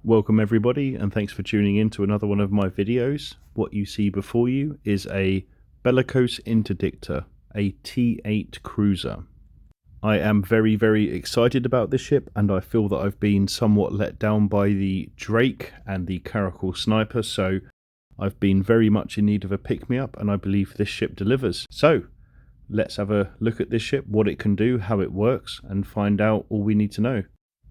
Welcome everybody, and thanks for tuning in to another one of my videos. What you see before you is a Bellicose Interdictor, a T8 cruiser. I am very excited about this ship, and I feel that I've been somewhat let down by the Drake and the Caracal Sniper, so I've been very much in need of a pick-me-up, and I believe this ship delivers. So let's have a look at this ship, what it can do, how it works, and find out all we need to know.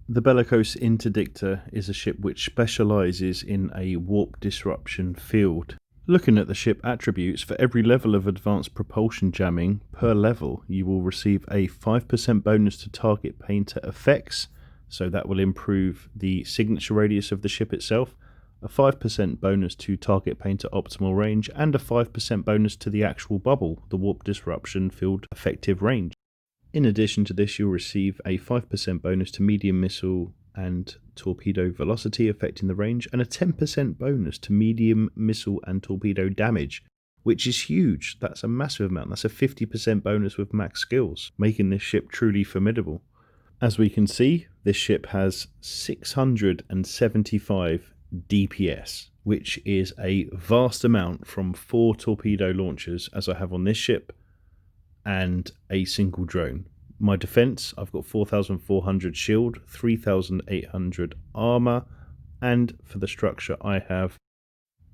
The Bellicose Interdictor is a ship which specialises in a warp disruption field. Looking at the ship attributes, for every level of advanced propulsion jamming per level, you will receive a 5% bonus to target painter effects, so that will improve the signature radius of the ship itself, a 5% bonus to target painter optimal range, and a 5% bonus to the actual bubble, the warp disruption field effective range. In addition to this, you'll receive a 5% bonus to medium missile and torpedo velocity affecting the range, and a 10% bonus to medium missile and torpedo damage, which is huge. That's a massive amount. That's a 50% bonus with max skills, making this ship truly formidable. As we can see, this ship has 675 DPS, which is a vast amount from 4 torpedo launchers, as I have on this ship, and a single drone. My defense, I've got 4,400 shield, 3,800 armor, and for the structure I have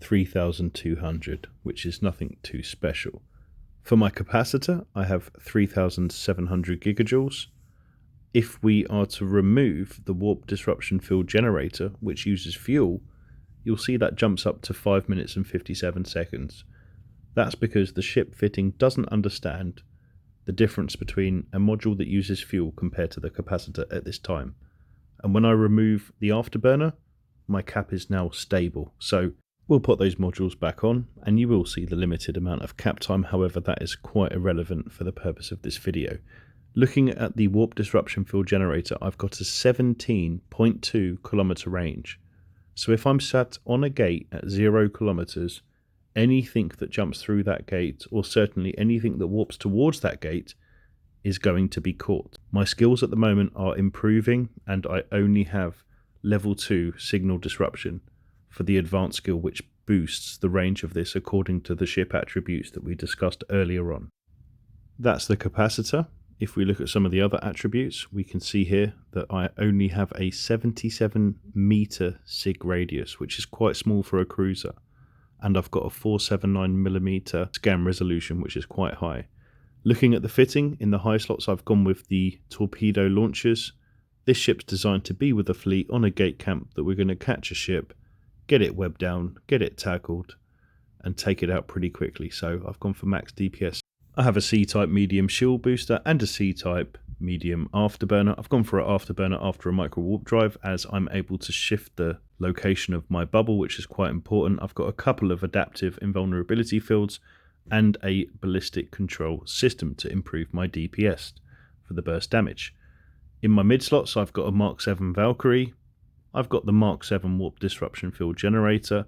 3,200, which is nothing too special. For my capacitor, I have 3,700 gigajoules. If we are to remove the warp disruption field generator, which uses fuel, you'll see that jumps up to 5 minutes and 57 seconds. That's because the ship fitting doesn't understand the difference between a module that uses fuel compared to the capacitor at this time. And when I remove the afterburner, my cap is now stable. So we'll put those modules back on, and you will see the limited amount of cap time. However, that is quite irrelevant for the purpose of this video. Looking at the warp disruption field generator, I've got a 17.2 kilometer range. So if I'm sat on a gate at 0 kilometers, anything that jumps through that gate, or certainly anything that warps towards that gate, is going to be caught. My skills at the moment are improving, and I only have level 2 signal disruption for the advanced skill, which boosts the range of this according to the ship attributes that we discussed earlier on. That's the capacitor. If we look at some of the other attributes, we can see here that I only have a 77 meter sig radius, which is quite small for a cruiser. And I've got a 479mm scan resolution, which is quite high. Looking at the fitting, in the high slots I've gone with the torpedo launchers. This ship's designed to be with a fleet on a gate camp that we're going to catch a ship, get it webbed down, get it tackled, and take it out pretty quickly. So I've gone for max DPS. I have a C-type medium shield booster and a C-type medium afterburner. I've gone for an afterburner after a micro warp drive, as I'm able to shift the location of my bubble, which is quite important. I've got a couple of adaptive invulnerability fields and a ballistic control system to improve my DPS for the burst damage. In my mid slots, I've got a Mark 7 Valkyrie, I've got the Mark 7 warp disruption field generator,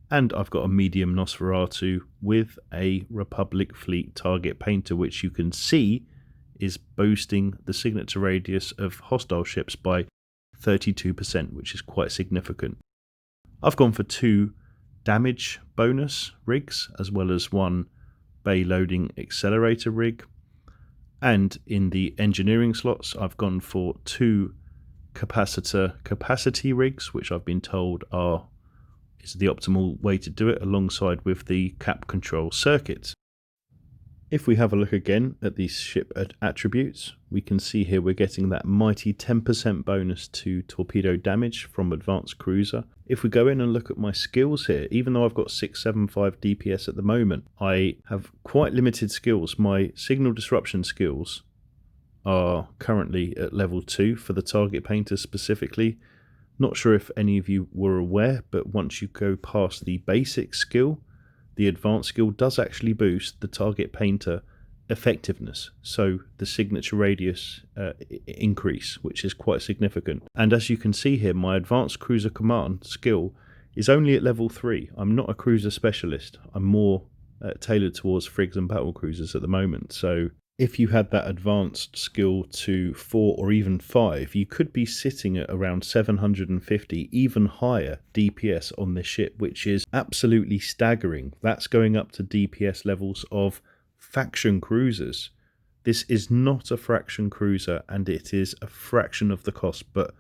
and I've got a medium Nosferatu with a Republic fleet target painter, which you can see is boosting the signature radius of hostile ships by 32%, which is quite significant. I've gone for 2 damage bonus rigs, as well as 1 bay loading accelerator rig. And in the engineering slots, I've gone for 2 capacitor capacity rigs, which I've been told is the optimal way to do it, alongside with the cap control circuit. If we have a look again at these ship attributes, we can see here we're getting that mighty 10% bonus to torpedo damage from advanced cruiser. If we go in and look at my skills here, even though I've got 675 DPS at the moment, I have quite limited skills. My signal disruption skills are currently at level 2 for the target painter specifically. Not sure if any of you were aware, but once you go past the basic skill, the advanced skill does actually boost the target painter effectiveness, so the signature radius increase, which is quite significant. And as you can see here, my advanced cruiser command skill is only at level 3. I'm not a cruiser specialist. I'm more tailored towards frigs and battle cruisers at the moment, so If you had that advanced skill to 4 or even 5, you could be sitting at around 750, even higher DPS on this ship, which is absolutely staggering. That's going up to DPS levels of faction cruisers. This is not a faction cruiser, and it is a fraction of the cost, but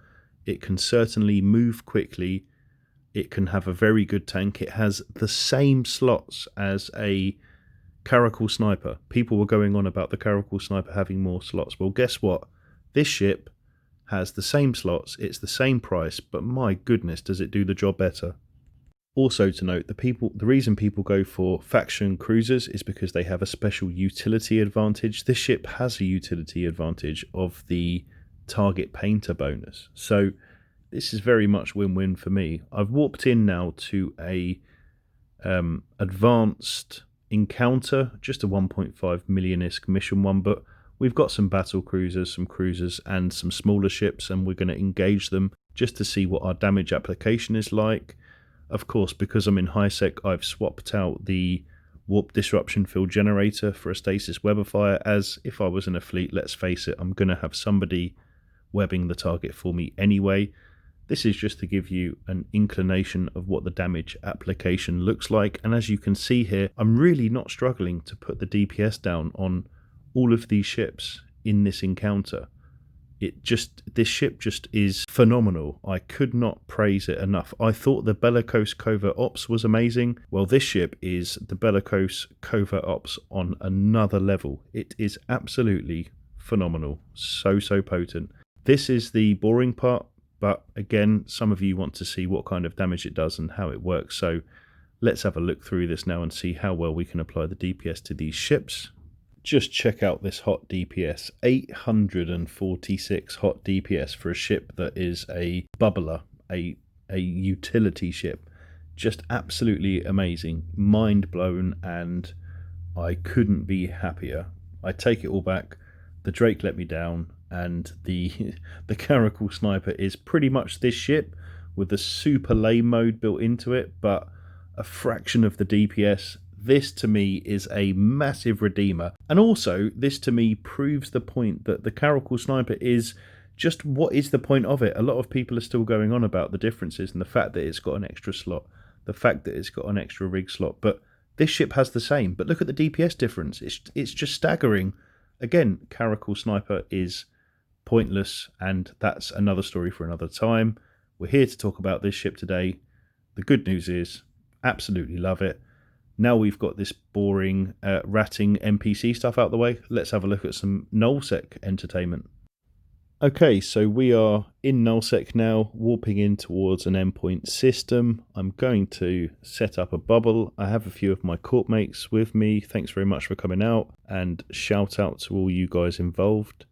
it can certainly move quickly. It can have a very good tank. It has the same slots as a Caracal Sniper. People were going on about the Caracal Sniper having more slots. Well, guess what? This ship has the same slots, it's the same price, but my goodness, does it do the job better. Also to note, the reason people go for faction cruisers is because they have a special utility advantage. This ship has a utility advantage of the target painter bonus. So this is very much win-win for me. I've warped in now to a advanced encounter, just a 1.5 million-isk mission one, but we've got some battle cruisers, some cruisers, and some smaller ships, and we're going to engage them just to see what our damage application is like. Of course, because I'm in high sec, I've swapped out the warp disruption field generator for a stasis webifier, as if I was in a fleet, let's face it, I'm going to have somebody webbing the target for me anyway. This is just to give you an inclination of what the damage application looks like. And as you can see here, I'm really not struggling to put the DPS down on all of these ships in this encounter. This ship just is phenomenal. I could not praise it enough. I thought the Bellicose Covert Ops was amazing. Well, this ship is the Bellicose Covert Ops on another level. It is absolutely phenomenal. So potent. This is the boring part. But again, some of you want to see what kind of damage it does and how it works. So let's have a look through this now and see how well we can apply the DPS to these ships. Just check out this hot DPS. 846 hot DPS for a ship that is a bubbler, a utility ship. Just absolutely amazing. Mind blown, and I couldn't be happier. I take it all back. The Drake let me down. And the Caracal Sniper is pretty much this ship with the super lame mode built into it, but a fraction of the DPS. This to me is a massive redeemer. And also, this to me proves the point that the Caracal Sniper is just what is the point of it. A lot of people are still going on about the differences and the fact that it's got an extra slot, the fact that it's got an extra rig slot, but this ship has the same. But look at the DPS difference. It's just staggering. Again, Caracal Sniper is pointless, and that's another story for another time. We're here to talk about this ship today. The good news is, absolutely love it. Now we've got this boring ratting NPC stuff out the way, let's have a look at some NullSec entertainment. Okay, so we are in NullSec now, warping in towards an endpoint system. I'm going to set up a bubble. I have a few of my corp mates with me. Thanks very much for coming out, and shout out to all you guys involved.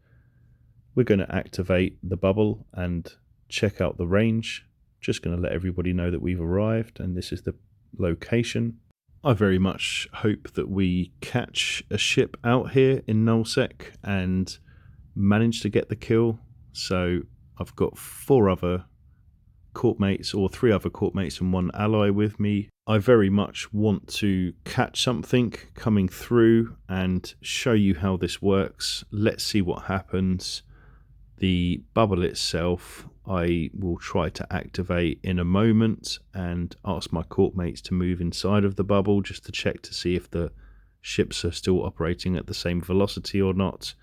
We're going to activate the bubble and check out the range. Just going to let everybody know that we've arrived, and this is the location. I very much hope that we catch a ship out here in NullSec and manage to get the kill. So I've got 4 other corp mates, or 3 other corp mates and 1 ally with me. I very much want to catch something coming through and show you how this works. Let's see what happens. The bubble itself, I will try to activate in a moment and ask my corp mates to move inside of the bubble just to check to see if the ships are still operating at the same velocity or not.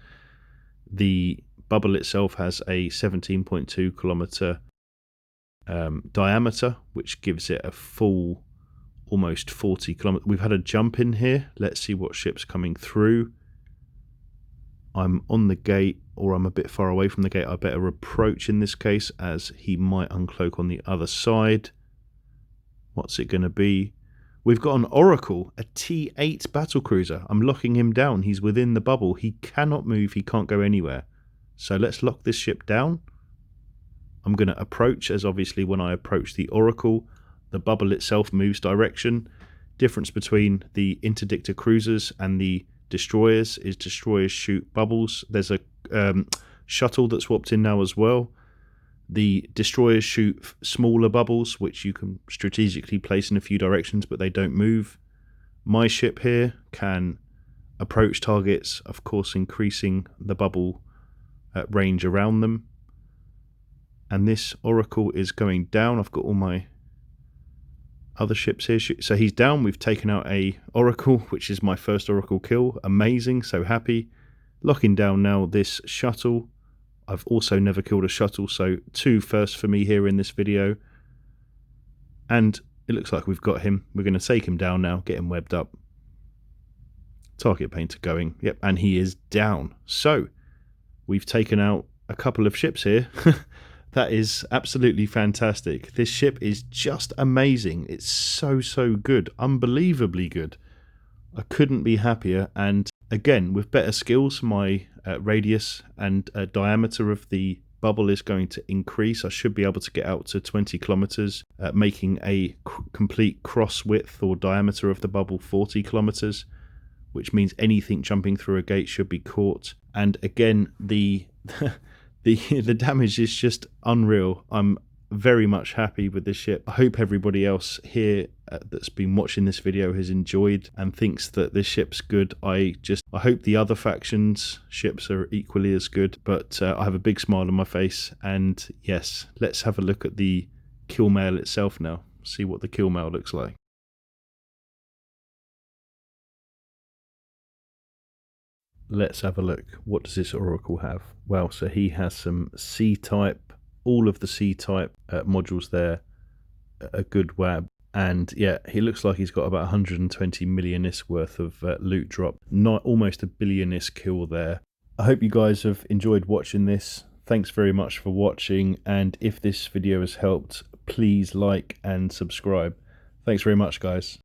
The bubble itself has a 17.2 kilometer diameter, which gives it a full almost 40 kilometers. We've had a jump in here. Let's see what ship's coming through. I'm on the gate, or I'm a bit far away from the gate. I better approach in this case, as he might uncloak on the other side. What's it going to be? We've got an Oracle, a T8 battlecruiser. I'm locking him down. He's within the bubble. He cannot move. He can't go anywhere. So let's lock this ship down. I'm going to approach, as obviously when I approach the Oracle, the bubble itself moves direction. Difference between the Interdictor cruisers and the destroyers is destroyers shoot bubbles. There's a shuttle that's swapped in now as well. The destroyers shoot smaller bubbles, which you can strategically place in a few directions, but they don't move. My ship here can approach targets, of course increasing the bubble range around them. And this Oracle is going down. I've got all my other ships here. So he's down. We've taken out a Oracle, which is my first Oracle kill. Amazing, so happy. Locking down now this shuttle. I've also never killed a shuttle, so 2 firsts for me here in this video. And it looks like we've got him. We're going to take him down now, get him webbed up. Target painter going. Yep, and he is down. So we've taken out a couple of ships here. That is absolutely fantastic. This ship is just amazing. It's so good. Unbelievably good. I couldn't be happier. And again, with better skills, my radius and diameter of the bubble is going to increase. I should be able to get out to 20 kilometers, making a complete cross width or diameter of the bubble 40 kilometers, which means anything jumping through a gate should be caught. And again, the damage is just unreal. I'm very much happy with this ship. I hope everybody else here that's been watching this video has enjoyed and thinks that this ship's good. I hope the other factions ships are equally as good, but I have a big smile on my face. And yes, let's have a look at the kill mail itself now, see what the kill mail looks like. Let's have a look. What does this Oracle have? Well, so he has some C-type, all of the C-type modules there, a good wab. And yeah, he looks like he's got about 120 million-ish worth of loot drop. Not almost a billion-ish kill there. I hope you guys have enjoyed watching this. Thanks very much for watching. And if this video has helped, please like and subscribe. Thanks very much, guys.